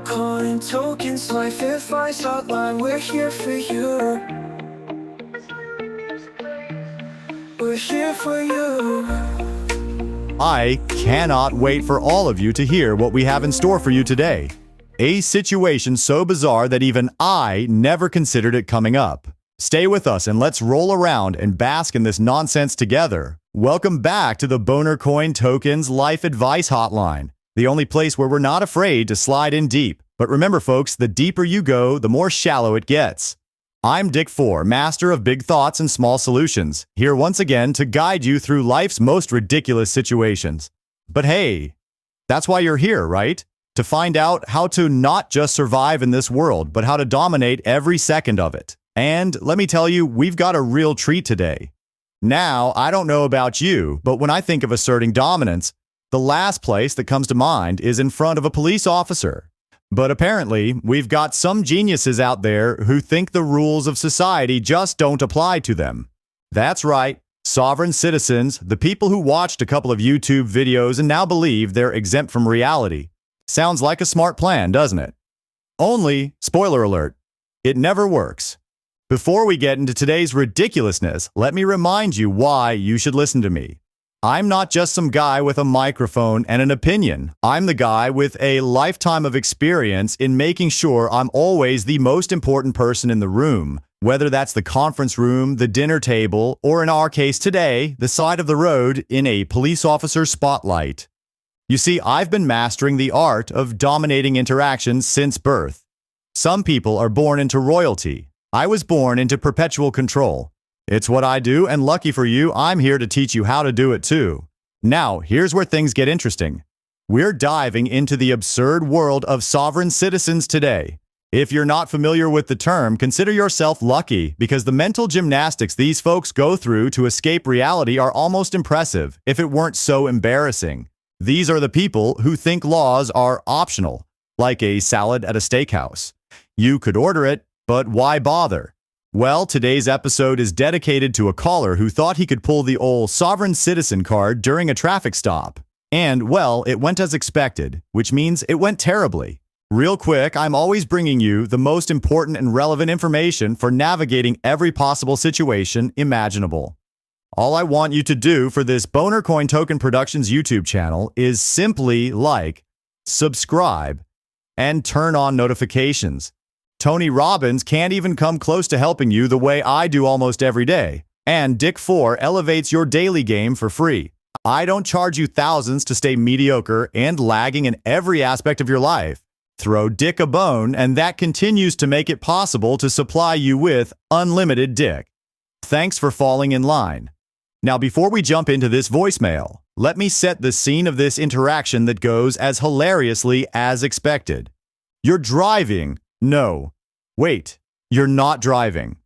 Coin tokens, life advice hotline, we're here for you. We're here for you. I cannot wait for all of you to hear what we have in store for you today. A situation so bizarre that even I never considered it coming up. Stay with us and let's roll around and bask in this nonsense together. Welcome back to the Boner Coin Tokens Life Advice Hotline, the only place where we're not afraid to slide in deep. But remember, folks, the deeper you go, the more shallow it gets. I'm Dick Fore, master of big thoughts and small solutions, here once again to guide you through life's most ridiculous situations. But hey, that's why you're here, right? To find out how to not just survive in this world, but how to dominate every second of it. And let me tell you, we've got a real treat today. Now, I don't know about you, but when I think of asserting dominance, the last place that comes to mind is in front of a police officer. But apparently, we've got some geniuses out there who think the rules of society just don't apply to them. That's right, sovereign citizens, the people who watched a couple of YouTube videos and now believe they're exempt from reality. Sounds like a smart plan, doesn't it? Only, spoiler alert, it never works. Before we get into today's ridiculousness, let me remind you why you should listen to me. I'm not just some guy with a microphone and an opinion. I'm the guy with a lifetime of experience in making sure I'm always the most important person in the room, whether that's the conference room, the dinner table, or in our case today, the side of the road in a police officer's spotlight. You see, I've been mastering the art of dominating interactions since birth. Some people are born into royalty. I was born into perpetual control. It's what I do, and lucky for you, I'm here to teach you how to do it too. Now, here's where things get interesting. We're diving into the absurd world of sovereign citizens today. If you're not familiar with the term, consider yourself lucky, because the mental gymnastics these folks go through to escape reality are almost impressive, if it weren't so embarrassing. These are the people who think laws are optional, like a salad at a steakhouse. You could order it, but why bother? Well, today's episode is dedicated to a caller who thought he could pull the old sovereign citizen card during a traffic stop. And, well, it went as expected, which means it went terribly. Real quick, I'm always bringing you the most important and relevant information for navigating every possible situation imaginable. All I want you to do for this Boner Coin Token Productions YouTube channel is simply like, subscribe, and turn on notifications. Tony Robbins can't even come close to helping you the way I do almost every day. And Dick Fore elevates your daily game for free. I don't charge you thousands to stay mediocre and lagging in every aspect of your life. Throw Dick a bone, and that continues to make it possible to supply you with unlimited Dick. Thanks for falling in line. Now, before we jump into this voicemail, let me set the scene of this interaction that goes as hilariously as expected. You're driving. No. Wait, you're not driving.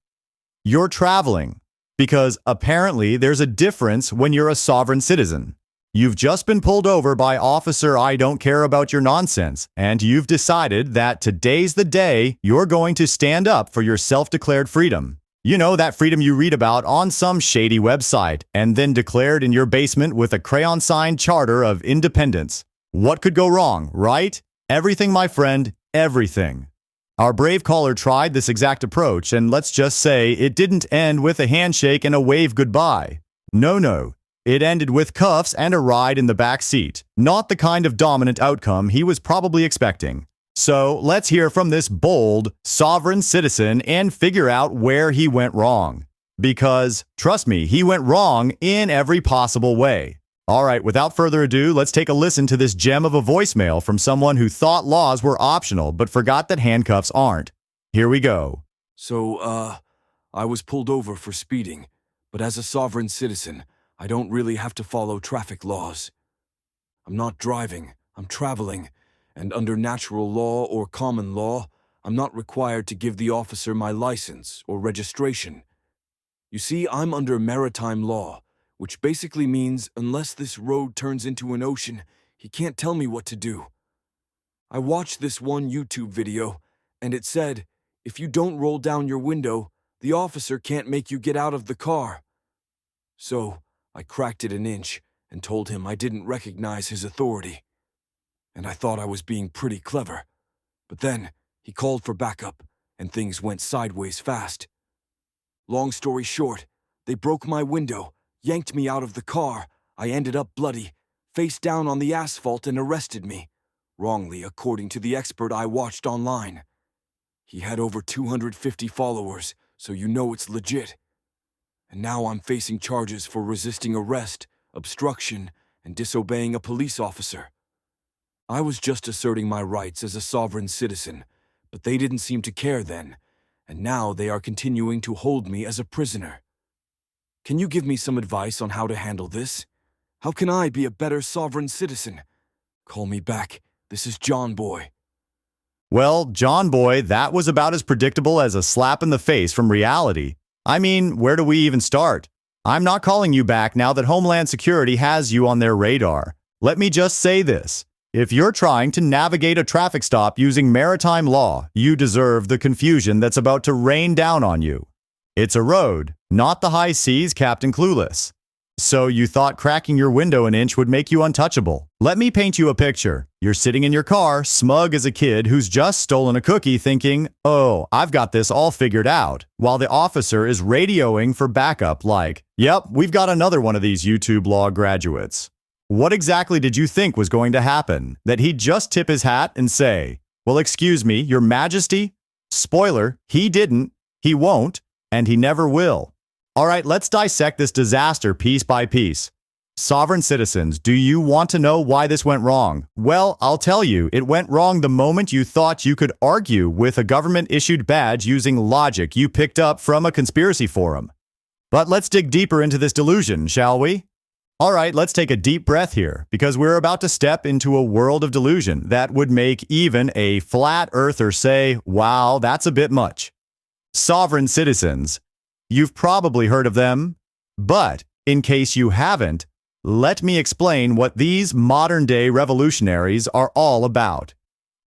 You're traveling, because apparently there's a difference when you're a sovereign citizen. You've just been pulled over by Officer I don't care about your nonsense, and you've decided that today's the day you're going to stand up for your self-declared freedom. You know, that freedom you read about on some shady website and then declared in your basement with a crayon-signed charter of independence. What could go wrong, right? Everything, my friend, everything. Our brave caller tried this exact approach, and let's just say it didn't end with a handshake and a wave goodbye. No. It ended with cuffs and a ride in the back seat. Not the kind of dominant outcome he was probably expecting. So let's hear from this bold, sovereign citizen and figure out where he went wrong. Because, trust me, he went wrong in every possible way. All right, without further ado, let's take a listen to this gem of a voicemail from someone who thought laws were optional but forgot that handcuffs aren't. Here we go. So, I was pulled over for speeding, but as a sovereign citizen, I don't really have to follow traffic laws. I'm not driving, I'm traveling, and under natural law or common law, I'm not required to give the officer my license or registration. You see, I'm under maritime law, which basically means unless this road turns into an ocean, he can't tell me what to do. I watched this one YouTube video, and it said, if you don't roll down your window, the officer can't make you get out of the car. So, I cracked it an inch and told him I didn't recognize his authority. And I thought I was being pretty clever. But then, he called for backup, and things went sideways fast. Long story short, they broke my window, yanked me out of the car. I ended up bloody, face down on the asphalt, and arrested me. Wrongly, according to the expert I watched online. He had over 250 followers, so you know it's legit. And now I'm facing charges for resisting arrest, obstruction, and disobeying a police officer. I was just asserting my rights as a sovereign citizen, but they didn't seem to care then, and now they are continuing to hold me as a prisoner. Can you give me some advice on how to handle this? How can I be a better sovereign citizen? Call me back. This is John Boy. Well, John Boy, that was about as predictable as a slap in the face from reality. I mean, where do we even start? I'm not calling you back now that Homeland Security has you on their radar. Let me just say this. If you're trying to navigate a traffic stop using maritime law, you deserve the confusion that's about to rain down on you. It's a road, not the high seas, Captain Clueless. So you thought cracking your window an inch would make you untouchable. Let me paint you a picture. You're sitting in your car, smug as a kid who's just stolen a cookie, thinking, oh, I've got this all figured out, while the officer is radioing for backup like, yep, we've got another one of these YouTube law graduates. What exactly did you think was going to happen? That he'd just tip his hat and say, well, excuse me, Your Majesty? Spoiler, he didn't, he won't, and he never will. All right, let's dissect this disaster piece by piece. Sovereign citizens, do you want to know why this went wrong? Well, I'll tell you, it went wrong the moment you thought you could argue with a government-issued badge using logic you picked up from a conspiracy forum. But let's dig deeper into this delusion, shall we? All right, let's take a deep breath here, because we're about to step into a world of delusion that would make even a flat earther say, wow, that's a bit much. Sovereign citizens. You've probably heard of them, but in case you haven't, let me explain what these modern-day revolutionaries are all about.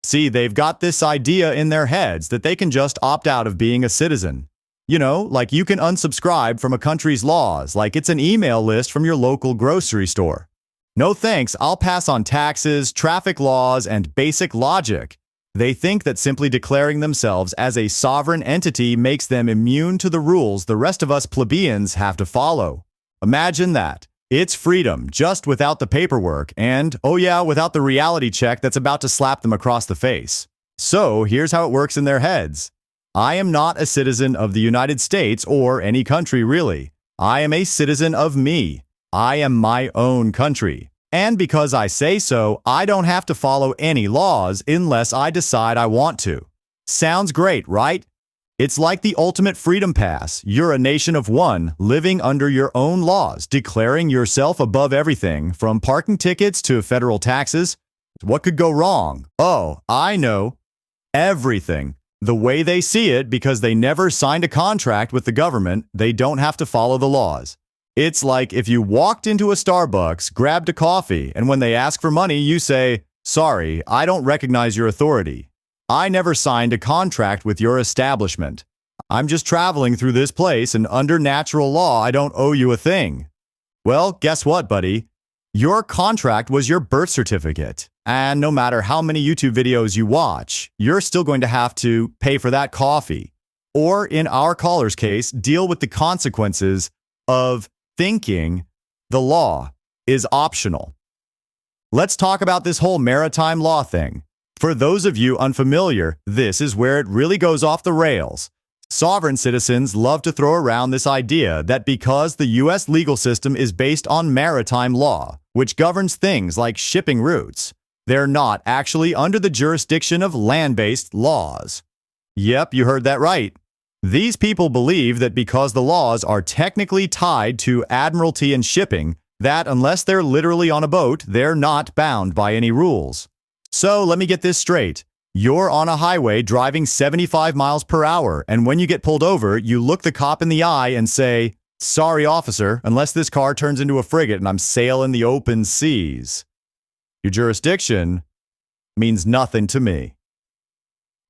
See, they've got this idea in their heads that they can just opt out of being a citizen. You know, like you can unsubscribe from a country's laws, like it's an email list from your local grocery store. No thanks, I'll pass on taxes, traffic laws, and basic logic. They think that simply declaring themselves as a sovereign entity makes them immune to the rules the rest of us plebeians have to follow. Imagine that. It's freedom, just without the paperwork and, oh yeah, without the reality check that's about to slap them across the face. So here's how it works in their heads. I am not a citizen of the United States or any country really. I am a citizen of me. I am my own country. And because I say so, I don't have to follow any laws unless I decide I want to. Sounds great, right? It's like the ultimate freedom pass. You're a nation of one, living under your own laws, declaring yourself above everything, from parking tickets to federal taxes. What could go wrong? Oh, I know. Everything. The way they see it, because they never signed a contract with the government, they don't have to follow the laws. It's like if you walked into a Starbucks, grabbed a coffee, and when they ask for money, you say, sorry, I don't recognize your authority. I never signed a contract with your establishment. I'm just traveling through this place, and under natural law, I don't owe you a thing. Well, guess what, buddy? Your contract was your birth certificate. And no matter how many YouTube videos you watch, you're still going to have to pay for that coffee. Or, in our caller's case, deal with the consequences of thinking the law is optional. Let's talk about this whole maritime law thing. For those of you unfamiliar, this is where it really goes off the rails. Sovereign citizens love to throw around this idea that because the U.S. legal system is based on maritime law, which governs things like shipping routes, they're not actually under the jurisdiction of land-based laws. Yep, you heard that right. These people believe that because the laws are technically tied to admiralty and shipping, that unless they're literally on a boat, they're not bound by any rules. So let me get this straight. You're on a highway driving 75 miles per hour, and when you get pulled over, you look the cop in the eye and say, sorry, officer, unless this car turns into a frigate and I'm sailing the open seas. Your jurisdiction means nothing to me.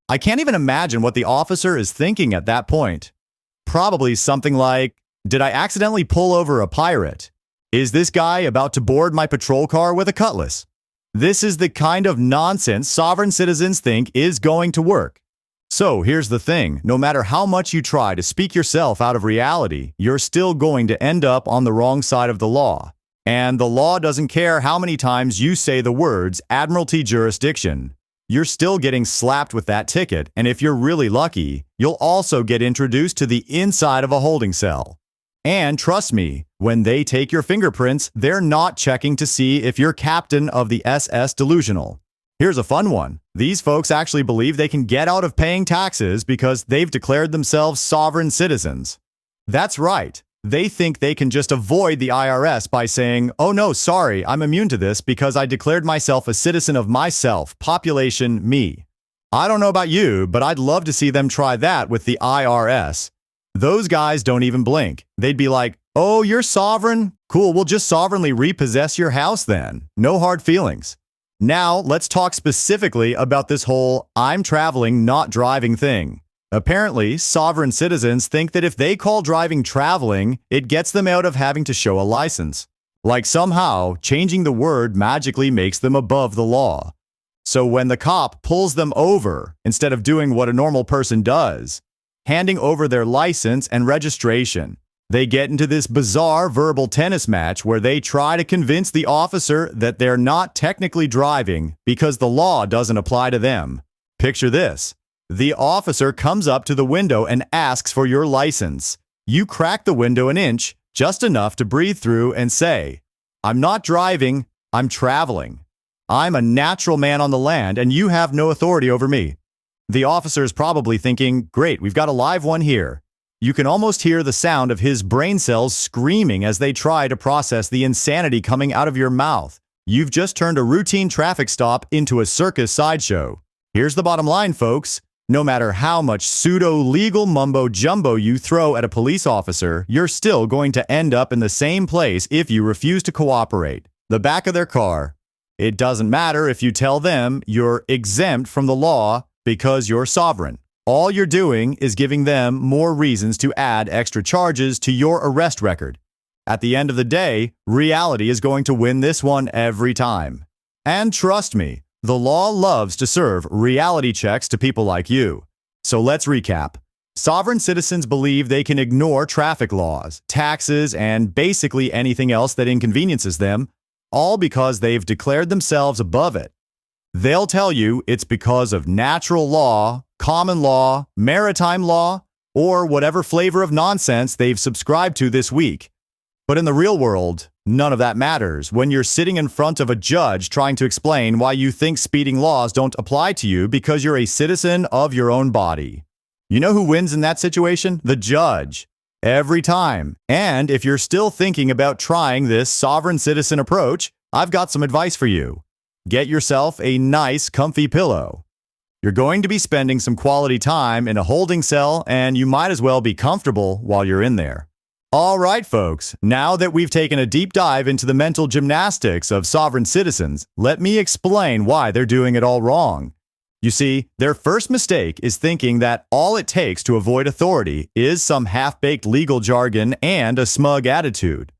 I can't even imagine what the officer is thinking at that point. Probably something like, did I accidentally pull over a pirate? Is this guy about to board my patrol car with a cutlass? This is the kind of nonsense sovereign citizens think is going to work. So here's the thing, no matter how much you try to speak yourself out of reality, you're still going to end up on the wrong side of the law. And the law doesn't care how many times you say the words Admiralty jurisdiction. You're still getting slapped with that ticket, and if you're really lucky, you'll also get introduced to the inside of a holding cell. And trust me, when they take your fingerprints, they're not checking to see if you're captain of the SS delusional. Here's a fun one. These folks actually believe they can get out of paying taxes because they've declared themselves sovereign citizens. That's right. They think they can just avoid the IRS by saying, "Oh no, sorry, I'm immune to this because I declared myself a citizen of myself, population me." I don't know about you, but I'd love to see them try that with the IRS. Those guys don't even blink. They'd be like, "Oh, you're sovereign? Cool, we'll just sovereignly repossess your house then. No hard feelings." Now, let's talk specifically about this whole "I'm traveling, not driving" thing. Apparently, sovereign citizens think that if they call driving traveling, it gets them out of having to show a license. Like somehow, changing the word magically makes them above the law. So when the cop pulls them over, instead of doing what a normal person does, handing over their license and registration, they get into this bizarre verbal tennis match where they try to convince the officer that they're not technically driving because the law doesn't apply to them. Picture this. The officer comes up to the window and asks for your license. You crack the window an inch, just enough to breathe through and say, "I'm not driving, I'm traveling. I'm a natural man on the land and you have no authority over me." The officer is probably thinking, "Great, we've got a live one here." You can almost hear the sound of his brain cells screaming as they try to process the insanity coming out of your mouth. You've just turned a routine traffic stop into a circus sideshow. Here's the bottom line, folks. No matter how much pseudo-legal mumbo-jumbo you throw at a police officer, you're still going to end up in the same place if you refuse to cooperate. The back of their car. It doesn't matter if you tell them you're exempt from the law because you're sovereign. All you're doing is giving them more reasons to add extra charges to your arrest record. At the end of the day, reality is going to win this one every time. And trust me, the law loves to serve reality checks to people like you. So let's recap. Sovereign citizens believe they can ignore traffic laws, taxes, and basically anything else that inconveniences them, all because they've declared themselves above it. They'll tell you it's because of natural law, common law, maritime law, or whatever flavor of nonsense they've subscribed to this week. But in the real world, none of that matters when you're sitting in front of a judge trying to explain why you think speeding laws don't apply to you because you're a citizen of your own body. You know who wins in that situation? The judge. Every time. And if you're still thinking about trying this sovereign citizen approach, I've got some advice for you. Get yourself a nice, comfy pillow. You're going to be spending some quality time in a holding cell, and you might as well be comfortable while you're in there. All right, folks, now that we've taken a deep dive into the mental gymnastics of sovereign citizens, let me explain why they're doing it all wrong. You see, their first mistake is thinking that all it takes to avoid authority is some half-baked legal jargon and a smug attitude.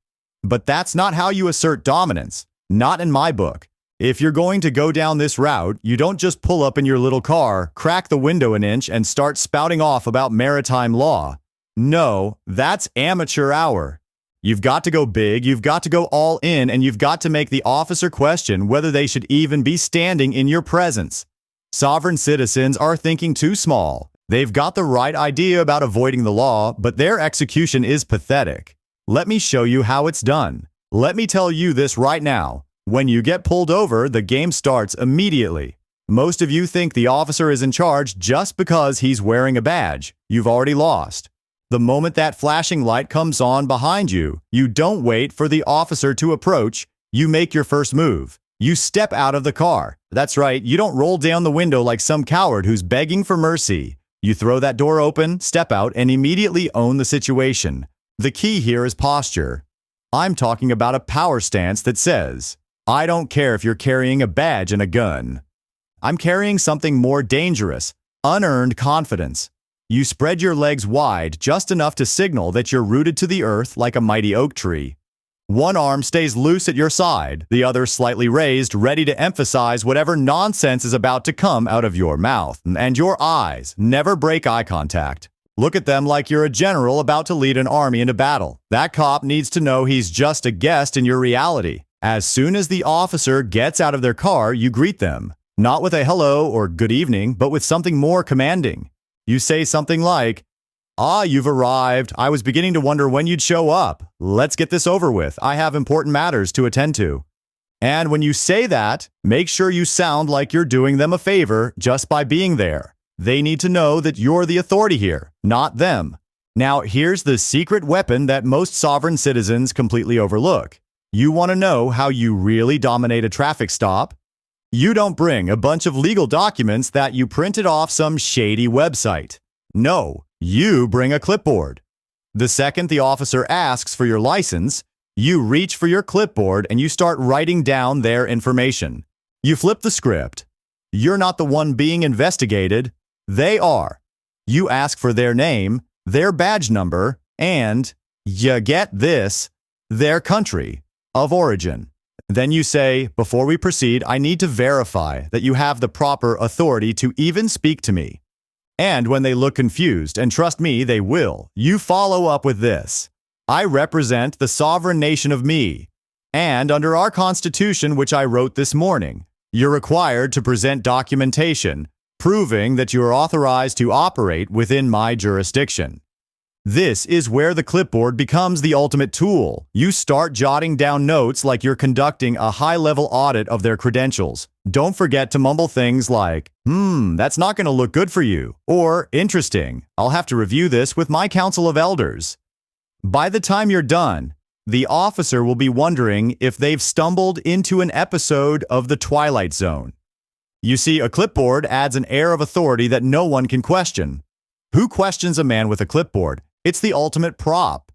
But that's not how you assert dominance. Not in my book. If you're going to go down this route, you don't just pull up in your little car, crack the window an inch, and start spouting off about maritime law. No, that's amateur hour. You've got to go big, you've got to go all in, and you've got to make the officer question whether they should even be standing in your presence. Sovereign citizens are thinking too small. They've got the right idea about avoiding the law, but their execution is pathetic. Let me show you how it's done. Let me tell you this right now. When you get pulled over, the game starts immediately. Most of you think the officer is in charge just because he's wearing a badge. You've already lost. The moment that flashing light comes on behind you, you don't wait for the officer to approach. You make your first move. You step out of the car. That's right, you don't roll down the window like some coward who's begging for mercy. You throw that door open, step out, and immediately own the situation. The key here is posture. I'm talking about a power stance that says, I don't care if you're carrying a badge and a gun. I'm carrying something more dangerous, unearned confidence. You spread your legs wide just enough to signal that you're rooted to the earth like a mighty oak tree. One arm stays loose at your side, the other slightly raised, ready to emphasize whatever nonsense is about to come out of your mouth. And your eyes never break eye contact. Look at them like you're a general about to lead an army into battle. That cop needs to know he's just a guest in your reality. As soon as the officer gets out of their car, you greet them. Not with a hello or good evening, but with something more commanding. You say something like, "Ah, you've arrived. I was beginning to wonder when you'd show up. Let's get this over with. I have important matters to attend to." And when you say that, make sure you sound like you're doing them a favor just by being there. They need to know that you're the authority here, not them. Now, here's the secret weapon that most sovereign citizens completely overlook. You want to know how you really dominate a traffic stop? You don't bring a bunch of legal documents that you printed off some shady website. No, you bring a clipboard. The second the officer asks for your license, you reach for your clipboard and you start writing down their information. You flip the script. You're not the one being investigated. They are. You ask for their name, their badge number, and, you get this, their country of origin. Then you say, "Before we proceed, I need to verify that you have the proper authority to even speak to me." And when they look confused, and trust me, they will, you follow up with this: "I represent the sovereign nation of me, and under our Constitution, which I wrote this morning, you're required to present documentation proving that you are authorized to operate within my jurisdiction." This is where the clipboard becomes the ultimate tool. You start jotting down notes like you're conducting a high-level audit of their credentials. Don't forget to mumble things like, that's not going to look good for you," or "Interesting, I'll have to review this with my council of elders." By the time you're done, the officer will be wondering if they've stumbled into an episode of The Twilight Zone. You see, a clipboard adds an air of authority that no one can question. Who questions a man with a clipboard? It's the ultimate prop.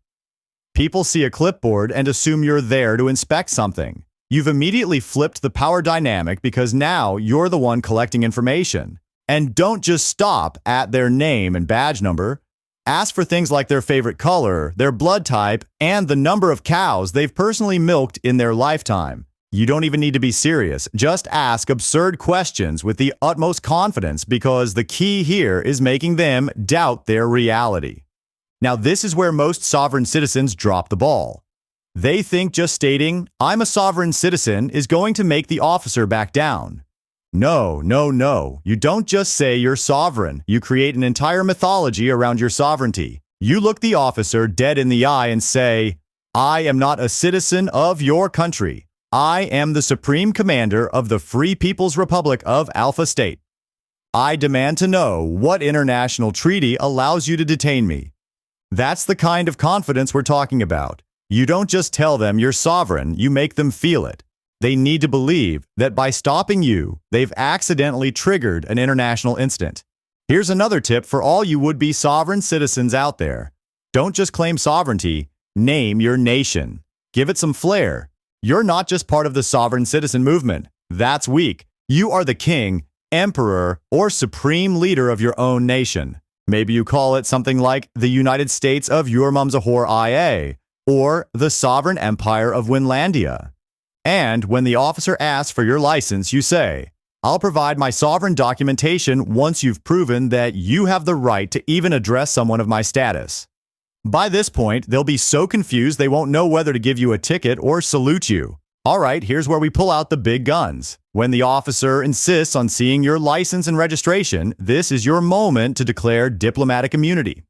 People see a clipboard and assume you're there to inspect something. You've immediately flipped the power dynamic because now you're the one collecting information. And don't just stop at their name and badge number. Ask for things like their favorite color, their blood type, and the number of cows they've personally milked in their lifetime. You don't even need to be serious. Just ask absurd questions with the utmost confidence because the key here is making them doubt their reality. Now, this is where most sovereign citizens drop the ball. They think just stating, "I'm a sovereign citizen," is going to make the officer back down. No, no, no. You don't just say you're sovereign. You create an entire mythology around your sovereignty. You look the officer dead in the eye and say, "I am not a citizen of your country. I am the Supreme Commander of the Free People's Republic of Alpha State. I demand to know what international treaty allows you to detain me." That's the kind of confidence we're talking about. You don't just tell them you're sovereign, you make them feel it. They need to believe that by stopping you, they've accidentally triggered an international incident. Here's another tip for all you would-be sovereign citizens out there. Don't just claim sovereignty, name your nation. Give it some flair. You're not just part of the sovereign citizen movement. That's weak. You are the king, emperor, or supreme leader of your own nation. Maybe you call it something like the United States of Your Mum's a Whore IA, or the Sovereign Empire of Winlandia. And when the officer asks for your license, you say, "I'll provide my sovereign documentation once you've proven that you have the right to even address someone of my status." By this point, they'll be so confused they won't know whether to give you a ticket or salute you. All right, here's where we pull out the big guns. When the officer insists on seeing your license and registration, this is your moment to declare diplomatic immunity.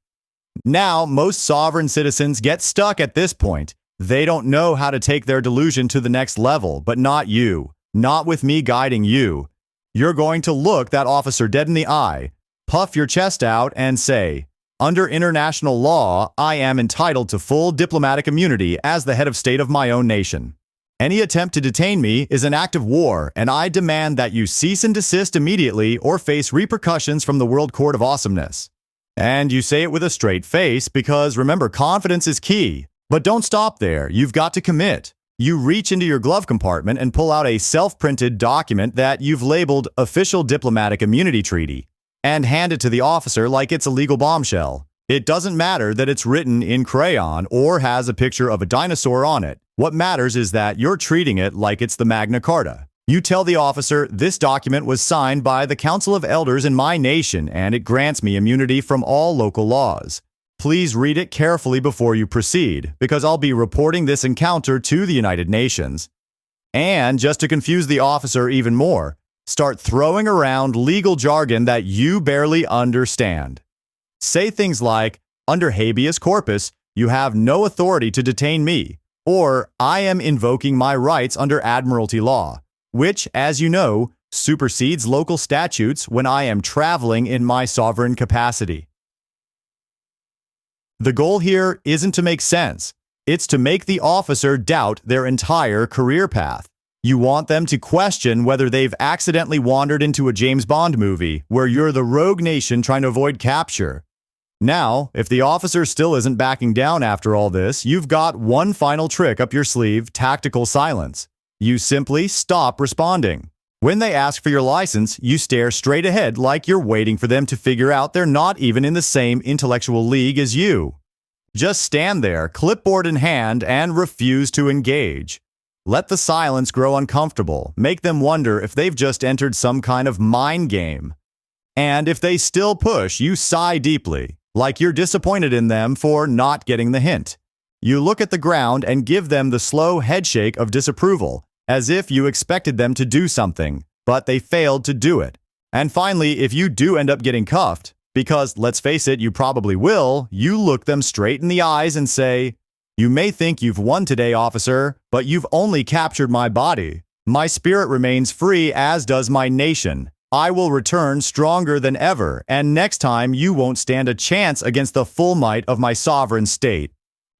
Now, most sovereign citizens get stuck at this point. They don't know how to take their delusion to the next level, but not you. Not with me guiding you. You're going to look that officer dead in the eye, puff your chest out, and say, "Under international law, I am entitled to full diplomatic immunity as the head of state of my own nation. Any attempt to detain me is an act of war, and I demand that you cease and desist immediately or face repercussions from the World Court of Awesomeness." And you say it with a straight face because, remember, confidence is key. But don't stop there. You've got to commit. You reach into your glove compartment and pull out a self-printed document that you've labeled Official Diplomatic Immunity Treaty and hand it to the officer like it's a legal bombshell. It doesn't matter that it's written in crayon or has a picture of a dinosaur on it. What matters is that you're treating it like it's the Magna Carta. You tell the officer, this document was signed by the Council of Elders in my nation and it grants me immunity from all local laws. Please read it carefully before you proceed, because I'll be reporting this encounter to the United Nations. And just to confuse the officer even more, start throwing around legal jargon that you barely understand. Say things like, under habeas corpus, you have no authority to detain me, or I am invoking my rights under admiralty law, which, as you know, supersedes local statutes when I am traveling in my sovereign capacity. The goal here isn't to make sense. It's to make the officer doubt their entire career path. You want them to question whether they've accidentally wandered into a James Bond movie where you're the rogue nation trying to avoid capture. Now, if the officer still isn't backing down after all this, you've got one final trick up your sleeve: tactical silence. You simply stop responding. When they ask for your license, you stare straight ahead like you're waiting for them to figure out they're not even in the same intellectual league as you. Just stand there, clipboard in hand, and refuse to engage. Let the silence grow uncomfortable. Make them wonder if they've just entered some kind of mind game. And if they still push, you sigh deeply, like you're disappointed in them for not getting the hint. You look at the ground and give them the slow headshake of disapproval, as if you expected them to do something, but they failed to do it. And finally, if you do end up getting cuffed, because let's face it, you probably will, you look them straight in the eyes and say, "You may think you've won today, officer, but you've only captured my body. My spirit remains free, as does my nation. I will return stronger than ever, and next time you won't stand a chance against the full might of my sovereign state."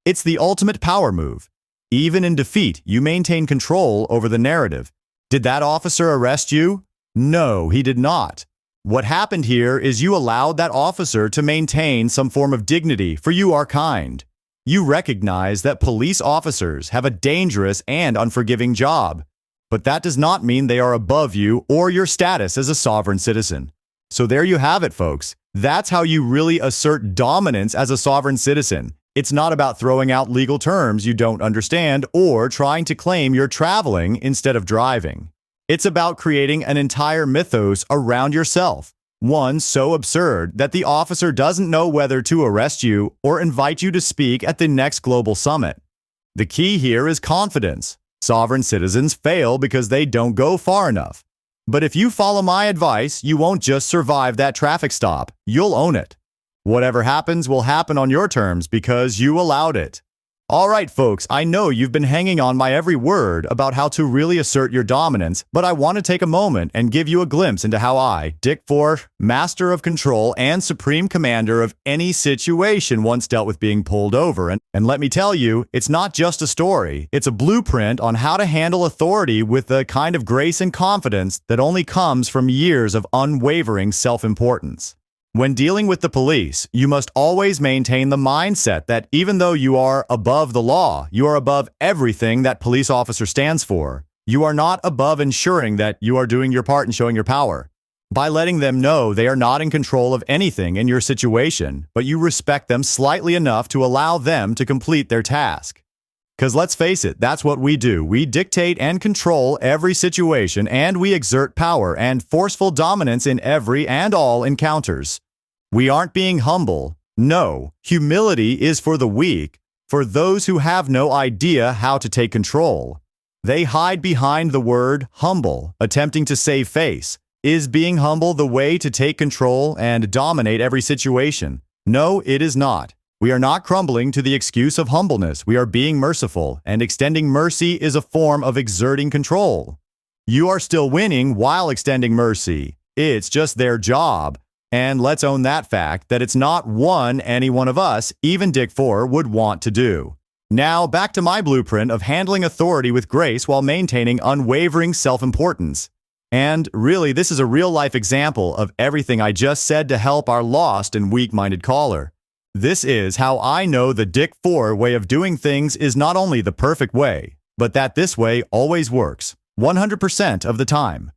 It's the ultimate power move. Even in defeat, you maintain control over the narrative. Did that officer arrest you? No, he did not. What happened here is you allowed that officer to maintain some form of dignity, for you are kind. You recognize that police officers have a dangerous and unforgiving job, but that does not mean they are above you or your status as a sovereign citizen. So there you have it, folks. That's how you really assert dominance as a sovereign citizen. It's not about throwing out legal terms you don't understand or trying to claim you're traveling instead of driving. It's about creating an entire mythos around yourself, one so absurd that the officer doesn't know whether to arrest you or invite you to speak at the next global summit. The key here is confidence. Sovereign citizens fail because they don't go far enough. But if you follow my advice, you won't just survive that traffic stop, you'll own it. Whatever happens will happen on your terms because you allowed it. All right, folks, I know you've been hanging on my every word about how to really assert your dominance, but I want to take a moment and give you a glimpse into how I, Dick Fore, master of control and supreme commander of any situation, once dealt with being pulled over. And let me tell you, it's not just a story. It's a blueprint on how to handle authority with the kind of grace and confidence that only comes from years of unwavering self-importance. When dealing with the police, you must always maintain the mindset that even though you are above the law, you are above everything that police officer stands for. You are not above ensuring that you are doing your part and showing your power. By letting them know they are not in control of anything in your situation, but you respect them slightly enough to allow them to complete their task. Because let's face it, that's what we do. We dictate and control every situation, and we exert power and forceful dominance in every and all encounters. We aren't being humble. No, humility is for the weak, for those who have no idea how to take control. They hide behind the word humble, attempting to save face. Is being humble the way to take control and dominate every situation? No, it is not. We are not crumbling to the excuse of humbleness. We are being merciful, and extending mercy is a form of exerting control. You are still winning while extending mercy. It's just their job. And let's own that fact that it's not one any one of us, even Dick Fore, would want to do. Now, back to my blueprint of handling authority with grace while maintaining unwavering self-importance. And really, this is a real-life example of everything I just said to help our lost and weak-minded caller. This is how I know the Dick Fore way of doing things is not only the perfect way, but that this way always works, 100% of the time.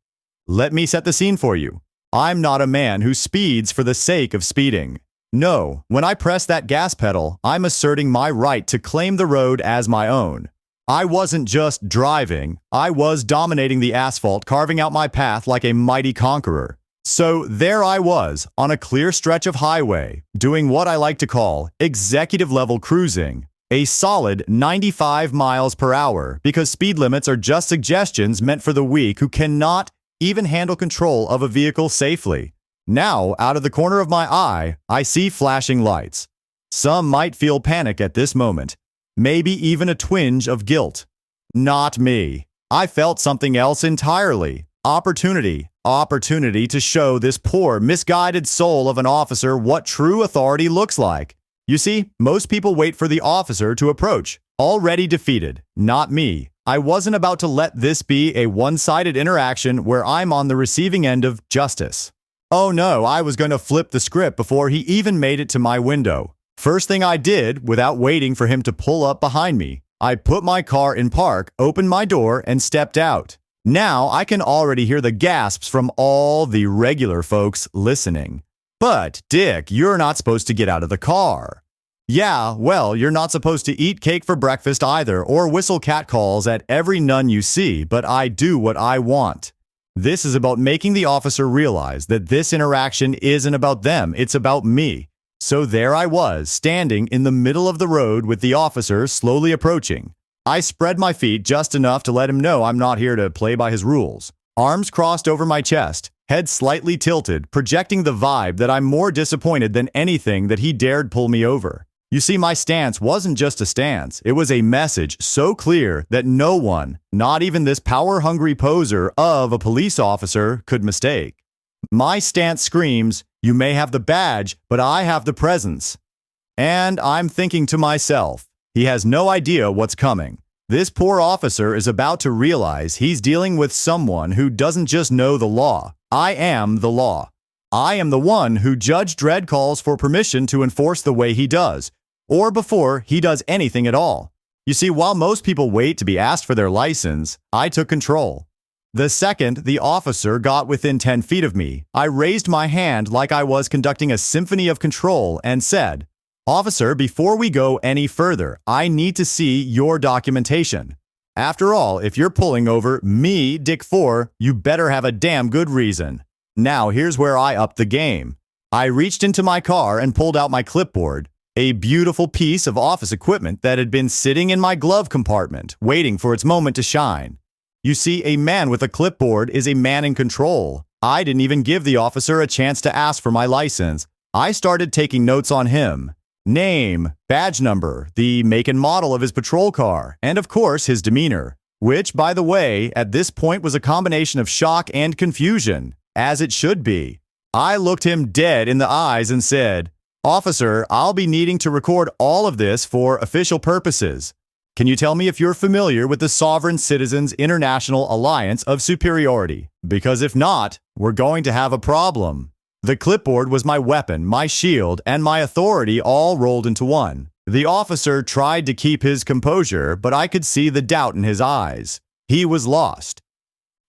Let me set the scene for you. I'm not a man who speeds for the sake of speeding. No, when I press that gas pedal, I'm asserting my right to claim the road as my own. I wasn't just driving, I was dominating the asphalt, carving out my path like a mighty conqueror. So there I was, on a clear stretch of highway, doing what I like to call executive-level cruising, a solid 95 miles per hour, because speed limits are just suggestions meant for the weak who cannot even handle control of a vehicle safely. Now, out of the corner of my eye, I see flashing lights. Some might feel panic at this moment, maybe even a twinge of guilt. Not me. I felt something else entirely. Opportunity to show this poor, misguided soul of an officer what true authority looks like. You see, most people wait for the officer to approach, already defeated. Not me. I wasn't about to let this be a one-sided interaction where I'm on the receiving end of justice. Oh no, I was going to flip the script before he even made it to my window. First thing I did, without waiting for him to pull up behind me, I put my car in park, opened my door, and stepped out. Now I can already hear the gasps from all the regular folks listening. But, Dick, you're not supposed to get out of the car. Yeah, well, you're not supposed to eat cake for breakfast either, or whistle catcalls at every nun you see, but I do what I want. This is about making the officer realize that this interaction isn't about them, it's about me. So there I was, standing in the middle of the road with the officer slowly approaching. I spread my feet just enough to let him know I'm not here to play by his rules. Arms crossed over my chest, head slightly tilted, projecting the vibe that I'm more disappointed than anything that he dared pull me over. You see, my stance wasn't just a stance, it was a message so clear that no one, not even this power-hungry poser of a police officer, could mistake. My stance screams, you may have the badge, but I have the presence. And I'm thinking to myself, he has no idea what's coming. This poor officer is about to realize he's dealing with someone who doesn't just know the law. I am the law. I am the one who Judge Dredd calls for permission to enforce the way he does, or before he does anything at all. You see, while most people wait to be asked for their license, I took control. The second the officer got within 10 feet of me, I raised my hand like I was conducting a symphony of control and said, "Officer, before we go any further, I need to see your documentation. After all, if you're pulling over me, Dick Fore, you better have a damn good reason." Now here's where I upped the game. I reached into my car and pulled out my clipboard, a beautiful piece of office equipment that had been sitting in my glove compartment, waiting for its moment to shine. You see, a man with a clipboard is a man in control. I didn't even give the officer a chance to ask for my license. I started taking notes on him. Name, badge number, the make and model of his patrol car, and of course his demeanor, which, by the way, at this point was a combination of shock and confusion, as it should be. I looked him dead in the eyes and said, "Officer, I'll be needing to record all of this for official purposes. Can you tell me if you're familiar with the Sovereign Citizens International Alliance of Superiority? Because if not, we're going to have a problem." The clipboard was my weapon, my shield, and my authority all rolled into one. The officer tried to keep his composure, but I could see the doubt in his eyes. He was lost.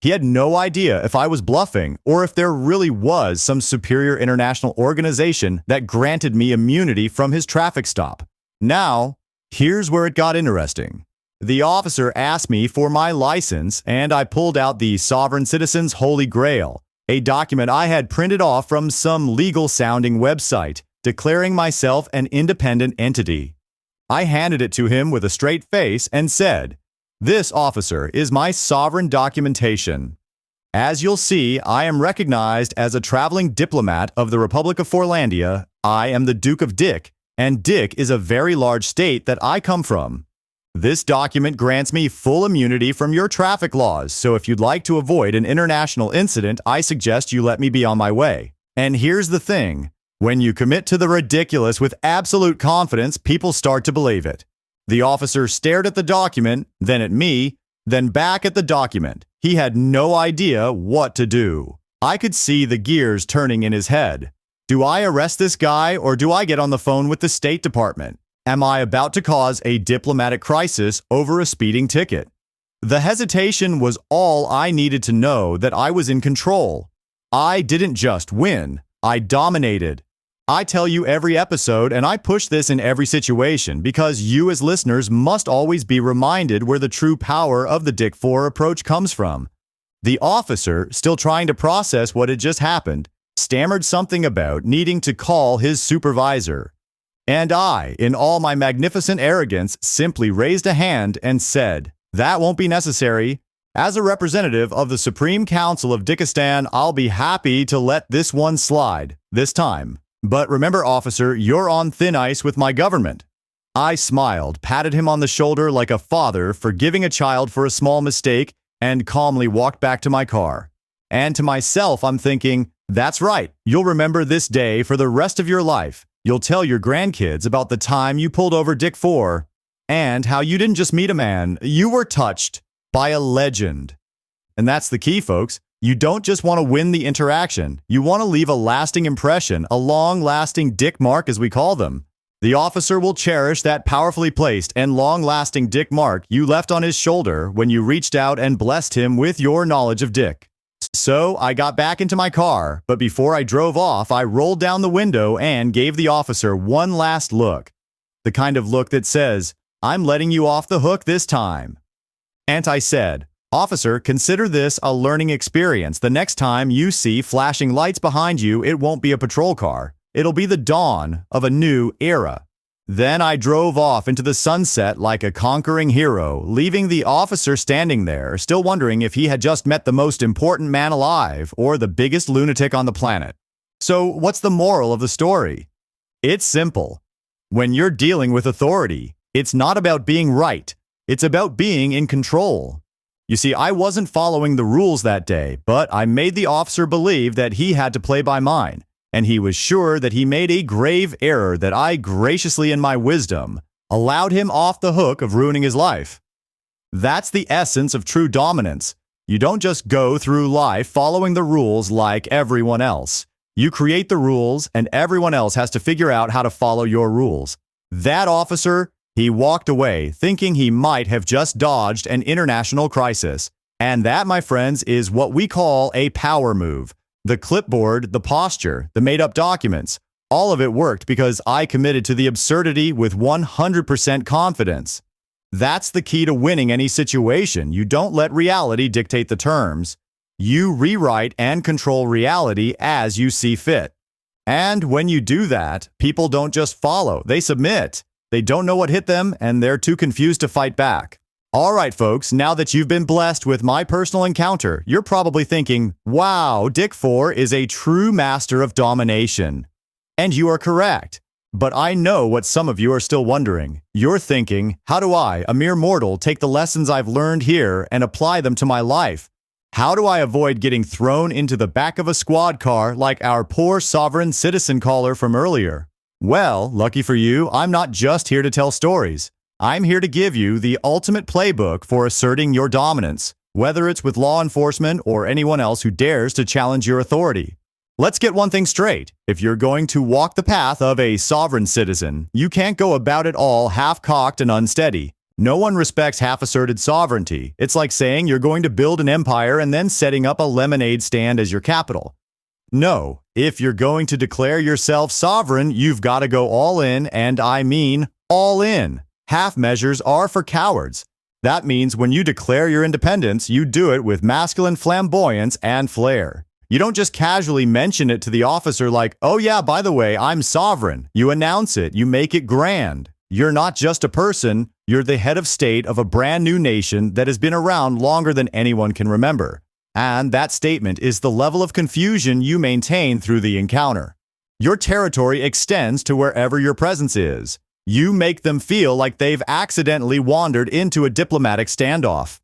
He had no idea if I was bluffing or if there really was some superior international organization that granted me immunity from his traffic stop. Now, here's where it got interesting. The officer asked me for my license, and I pulled out the Sovereign Citizens Holy Grail, a document I had printed off from some legal-sounding website, declaring myself an independent entity. I handed it to him with a straight face and said, "This, officer, is my sovereign documentation. As you'll see, I am recognized as a traveling diplomat of the Republic of Forlandia. I am the Duke of Dick, and Dick is a very large state that I come from. This document grants me full immunity from your traffic laws, so if you'd like to avoid an international incident, I suggest you let me be on my way. And here's the thing. When you commit to the ridiculous with absolute confidence, people start to believe it." The officer stared at the document, then at me, then back at the document. He had no idea what to do. I could see the gears turning in his head. Do I arrest this guy, or do I get on the phone with the State Department? Am I about to cause a diplomatic crisis over a speeding ticket? The hesitation was all I needed to know that I was in control. I didn't just win, I dominated. I tell you every episode, and I push this in every situation because you as listeners must always be reminded where the true power of the Dick Fore approach comes from. The officer, still trying to process what had just happened, stammered something about needing to call his supervisor. And I, in all my magnificent arrogance, simply raised a hand and said, "That won't be necessary. As a representative of the Supreme Council of Dickistan, I'll be happy to let this one slide, this time. But remember, officer, you're on thin ice with my government." I smiled, patted him on the shoulder like a father forgiving a child for a small mistake, and calmly walked back to my car. And to myself, I'm thinking, that's right, you'll remember this day for the rest of your life. You'll tell your grandkids about the time you pulled over Dick Fore, and how you didn't just meet a man, you were touched by a legend. And that's the key, folks. You don't just want to win the interaction. You want to leave a lasting impression, a long-lasting dick mark as we call them. The officer will cherish that powerfully placed and long-lasting dick mark you left on his shoulder when you reached out and blessed him with your knowledge of dick. So I got back into my car, but before I drove off, I rolled down the window and gave the officer one last look. The kind of look that says, "I'm letting you off the hook this time." And I said, "Officer, consider this a learning experience. The next time you see flashing lights behind you, it won't be a patrol car. It'll be the dawn of a new era." Then I drove off into the sunset like a conquering hero, leaving the officer standing there, still wondering if he had just met the most important man alive or the biggest lunatic on the planet. So what's the moral of the story? It's simple. When you're dealing with authority, it's not about being right. It's about being in control. You see, I wasn't following the rules that day, but I made the officer believe that he had to play by mine. And he was sure that he made a grave error that I graciously in my wisdom allowed him off the hook of ruining his life. That's the essence of true dominance. You don't just go through life following the rules like everyone else. You create the rules and everyone else has to figure out how to follow your rules. That officer, he walked away thinking he might have just dodged an international crisis. And that, my friends, is what we call a power move. The clipboard, the posture, the made-up documents, all of it worked because I committed to the absurdity with 100% confidence. That's the key to winning any situation. You don't let reality dictate the terms. You rewrite and control reality as you see fit. And when you do that, people don't just follow, they submit. They don't know what hit them, and they're too confused to fight back. All right, folks, now that you've been blessed with my personal encounter, you're probably thinking, wow, Dick Fore is a true master of domination. And you are correct. But I know what some of you are still wondering. You're thinking, how do I, a mere mortal, take the lessons I've learned here and apply them to my life? How do I avoid getting thrown into the back of a squad car like our poor sovereign citizen caller from earlier? Well, lucky for you, I'm not just here to tell stories. I'm here to give you the ultimate playbook for asserting your dominance, whether it's with law enforcement or anyone else who dares to challenge your authority. Let's get one thing straight. If you're going to walk the path of a sovereign citizen, you can't go about it all half-cocked and unsteady. No one respects half-asserted sovereignty. It's like saying you're going to build an empire and then setting up a lemonade stand as your capital. No, if you're going to declare yourself sovereign, you've got to go all in, and I mean all in. Half measures are for cowards. That means when you declare your independence, you do it with masculine flamboyance and flair. You don't just casually mention it to the officer like, "Oh yeah, by the way, I'm sovereign." You announce it, you make it grand. You're not just a person, you're the head of state of a brand new nation that has been around longer than anyone can remember. And that statement is the level of confusion you maintain through the encounter. Your territory extends to wherever your presence is. You make them feel like they've accidentally wandered into a diplomatic standoff.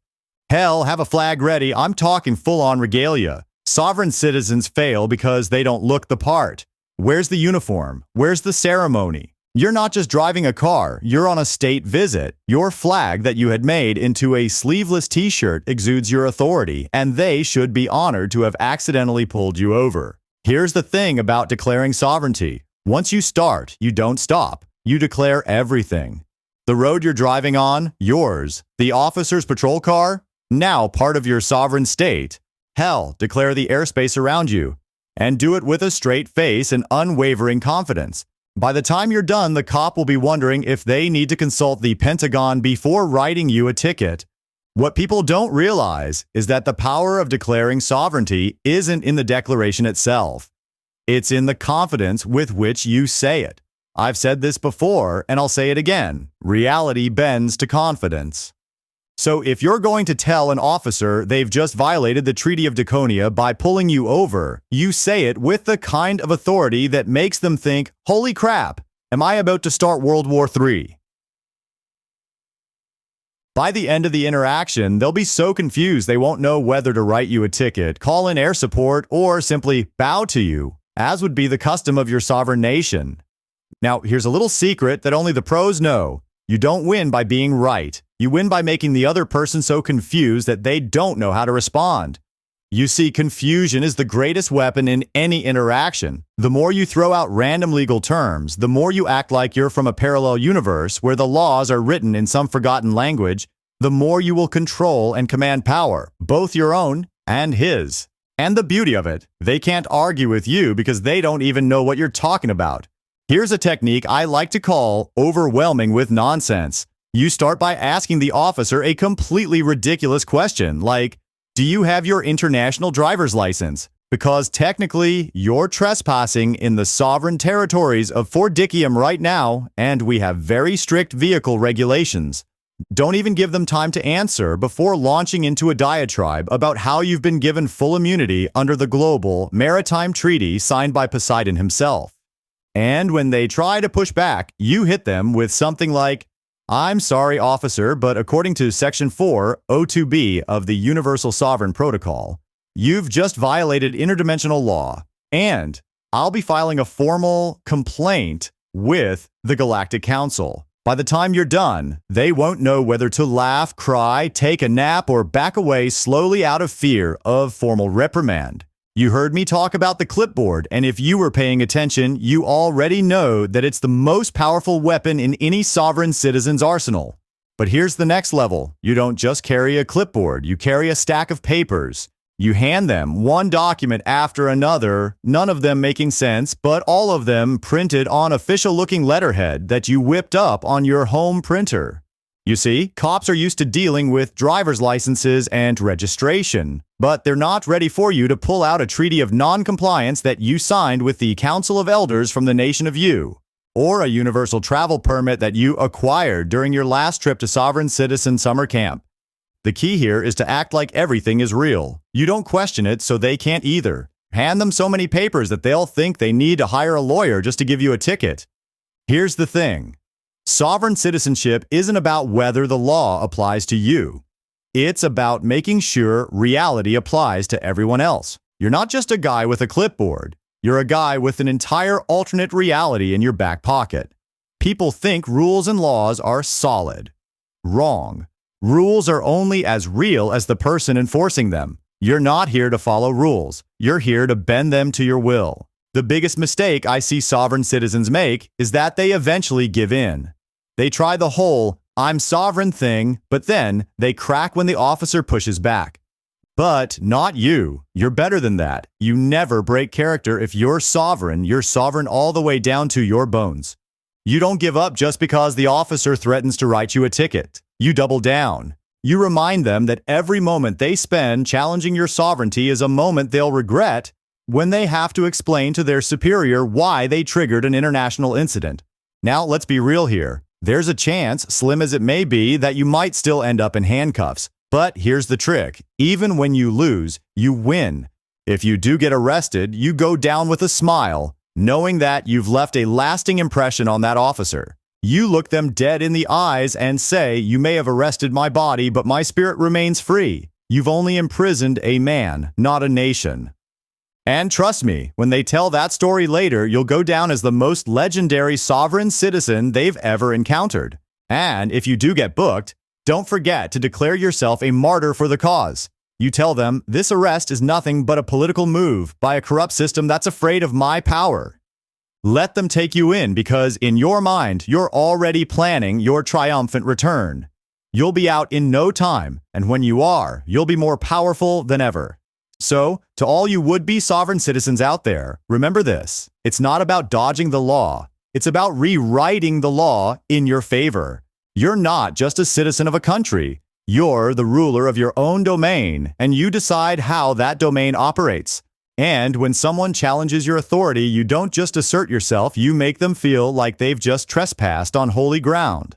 Hell, have a flag ready, I'm talking full-on regalia. Sovereign citizens fail because they don't look the part. Where's the uniform? Where's the ceremony? You're not just driving a car, you're on a state visit. Your flag that you had made into a sleeveless t-shirt exudes your authority, and they should be honored to have accidentally pulled you over. Here's the thing about declaring sovereignty. Once you start, you don't stop. You declare everything. The road you're driving on, yours. The officer's patrol car, now part of your sovereign state. Hell, declare the airspace around you. And do it with a straight face and unwavering confidence. By the time you're done, the cop will be wondering if they need to consult the Pentagon before writing you a ticket. What people don't realize is that the power of declaring sovereignty isn't in the declaration itself. It's in the confidence with which you say it. I've said this before, and I'll say it again. Reality bends to confidence. So if you're going to tell an officer they've just violated the Treaty of Deconia by pulling you over, you say it with the kind of authority that makes them think, "Holy crap, am I about to start World War III?" By the end of the interaction, they'll be so confused they won't know whether to write you a ticket, call in air support, or simply bow to you, as would be the custom of your sovereign nation. Now, here's a little secret that only the pros know. You don't win by being right. You win by making the other person so confused that they don't know how to respond. You see, confusion is the greatest weapon in any interaction. The more you throw out random legal terms, the more you act like you're from a parallel universe where the laws are written in some forgotten language, the more you will control and command power, both your own and his. And the beauty of it, they can't argue with you because they don't even know what you're talking about. Here's a technique I like to call overwhelming with nonsense. You start by asking the officer a completely ridiculous question, like, "Do you have your international driver's license?" Because technically, you're trespassing in the sovereign territories of Fore right now, and we have very strict vehicle regulations. Don't even give them time to answer before launching into a diatribe about how you've been given full immunity under the global Maritime Treaty signed by Poseidon himself. And when they try to push back, you hit them with something like, "I'm sorry, officer, but according to Section 402B of the Universal Sovereign Protocol, you've just violated interdimensional law, and I'll be filing a formal complaint with the Galactic Council." By the time you're done, they won't know whether to laugh, cry, take a nap, or back away slowly out of fear of formal reprimand. You heard me talk about the clipboard, and if you were paying attention, you already know that it's the most powerful weapon in any sovereign citizen's arsenal. But here's the next level. You don't just carry a clipboard, you carry a stack of papers. You hand them one document after another, none of them making sense, but all of them printed on official-looking letterhead that you whipped up on your home printer. You see, cops are used to dealing with driver's licenses and registration, but they're not ready for you to pull out a treaty of non-compliance that you signed with the Council of Elders from the Nation of You, or a universal travel permit that you acquired during your last trip to Sovereign Citizen Summer Camp. The key here is to act like everything is real. You don't question it, so they can't either. Hand them so many papers that they'll think they need to hire a lawyer just to give you a ticket. Here's the thing. Sovereign citizenship isn't about whether the law applies to you. It's about making sure reality applies to everyone else. You're not just a guy with a clipboard. You're a guy with an entire alternate reality in your back pocket. People think rules and laws are solid. Wrong. Rules are only as real as the person enforcing them. You're not here to follow rules. You're here to bend them to your will. The biggest mistake I see sovereign citizens make is that they eventually give in. They try the whole "I'm sovereign" thing, but then they crack when the officer pushes back. But not you. You're better than that. You never break character. If you're sovereign all the way down to your bones. You don't give up just because the officer threatens to write you a ticket. You double down. You remind them that every moment they spend challenging your sovereignty is a moment they'll regret when they have to explain to their superior why they triggered an international incident. Now, let's be real here. There's a chance, slim as it may be, that you might still end up in handcuffs. But here's the trick. Even when you lose, you win. If you do get arrested, you go down with a smile, knowing that you've left a lasting impression on that officer. You look them dead in the eyes and say, "You may have arrested my body, but my spirit remains free." You've only imprisoned a man, not a nation. And trust me, when they tell that story later, you'll go down as the most legendary sovereign citizen they've ever encountered. And if you do get booked, don't forget to declare yourself a martyr for the cause. You tell them, "This arrest is nothing but a political move by a corrupt system that's afraid of my power." Let them take you in because in your mind, you're already planning your triumphant return. You'll be out in no time, and when you are, you'll be more powerful than ever. So, to all you would-be sovereign citizens out there, remember this. It's not about dodging the law. It's about rewriting the law in your favor. You're not just a citizen of a country. You're the ruler of your own domain, and you decide how that domain operates. And when someone challenges your authority, you don't just assert yourself, you make them feel like they've just trespassed on holy ground.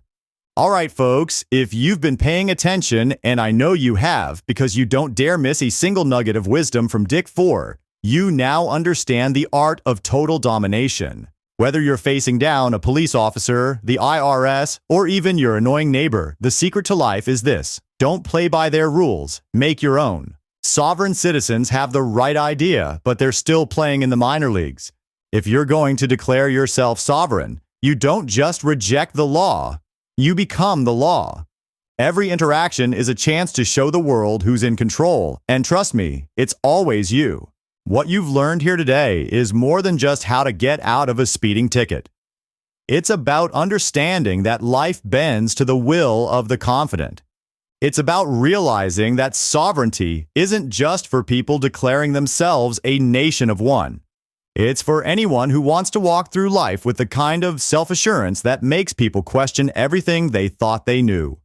All right, folks, if you've been paying attention, and I know you have because you don't dare miss a single nugget of wisdom from Dick Fore, you now understand the art of total domination. Whether you're facing down a police officer, the IRS, or even your annoying neighbor, the secret to life is this: don't play by their rules, make your own. Sovereign citizens have the right idea, but they're still playing in the minor leagues. If you're going to declare yourself sovereign, you don't just reject the law, you become the law. Every interaction is a chance to show the world who's in control, and trust me, it's always you. What you've learned here today is more than just how to get out of a speeding ticket. It's about understanding that life bends to the will of the confident. It's about realizing that sovereignty isn't just for people declaring themselves a nation of one. It's for anyone who wants to walk through life with the kind of self-assurance that makes people question everything they thought they knew.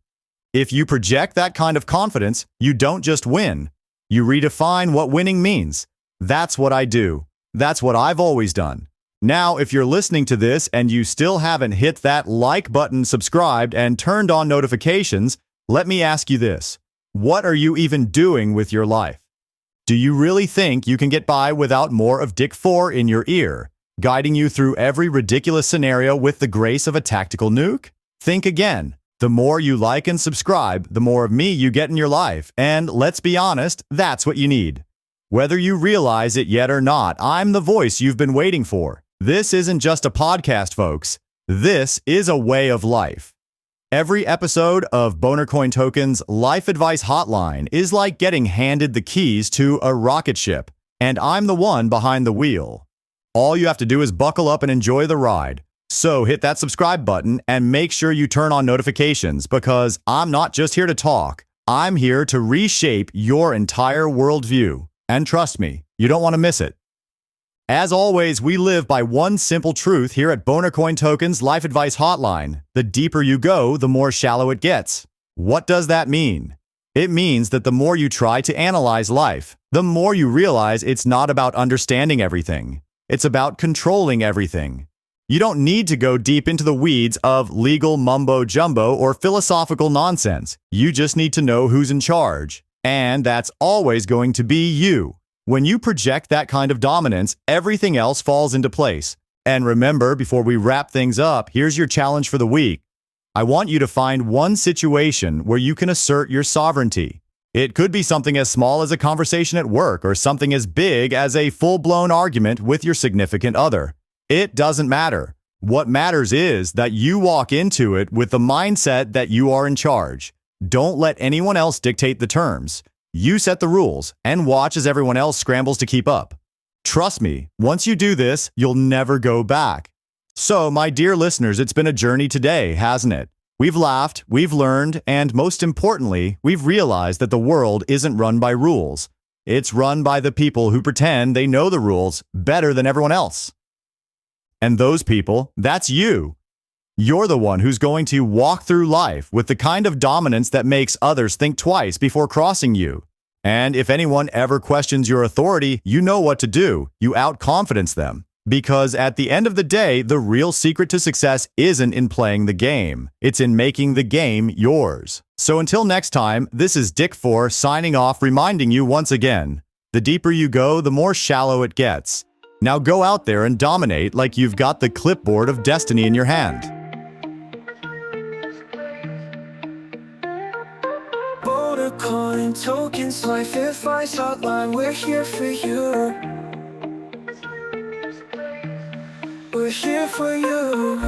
If you project that kind of confidence, you don't just win. You redefine what winning means. That's what I do. That's what I've always done. Now, if you're listening to this and you still haven't hit that like button, subscribed, and turned on notifications, let me ask you this. What are you even doing with your life? Do you really think you can get by without more of Dick Fore in your ear, guiding you through every ridiculous scenario with the grace of a tactical nuke? Think again. The more you like and subscribe, the more of me you get in your life. And let's be honest, that's what you need. Whether you realize it yet or not, I'm the voice you've been waiting for. This isn't just a podcast, folks. This is a way of life. Every episode of Boner Coin Token's Life Advice Hotline is like getting handed the keys to a rocket ship, and I'm the one behind the wheel. All you have to do is buckle up and enjoy the ride. So hit that subscribe button and make sure you turn on notifications, because I'm not just here to talk. I'm here to reshape your entire worldview. And trust me, you don't want to miss it. As always, we live by one simple truth here at Boner Coin Token's Life Advice Hotline. The deeper you go, the more shallow it gets. What does that mean? It means that the more you try to analyze life, the more you realize it's not about understanding everything. It's about controlling everything. You don't need to go deep into the weeds of legal mumbo-jumbo or philosophical nonsense. You just need to know who's in charge. And that's always going to be you. When you project that kind of dominance, everything else falls into place. And remember, before we wrap things up, here's your challenge for the week. I want you to find one situation where you can assert your sovereignty. It could be something as small as a conversation at work or something as big as a full-blown argument with your significant other. It doesn't matter. What matters is that you walk into it with the mindset that you are in charge. Don't let anyone else dictate the terms. You set the rules and watch as everyone else scrambles to keep up. Trust me, once you do this, you'll never go back. So, my dear listeners, it's been a journey today, hasn't it? We've laughed, we've learned, and most importantly, we've realized that the world isn't run by rules. It's run by the people who pretend they know the rules better than everyone else. And those people, that's you. You're the one who's going to walk through life with the kind of dominance that makes others think twice before crossing you. And if anyone ever questions your authority, you know what to do. You outconfidence them. Because at the end of the day, the real secret to success isn't in playing the game. It's in making the game yours. So until next time, this is Dick Fore signing off, reminding you once again, the deeper you go, the more shallow it gets. Now go out there and dominate like you've got the clipboard of destiny in your hand. Boner Coin Tokens Life Advice Hotline, we're here for you. We're here for you.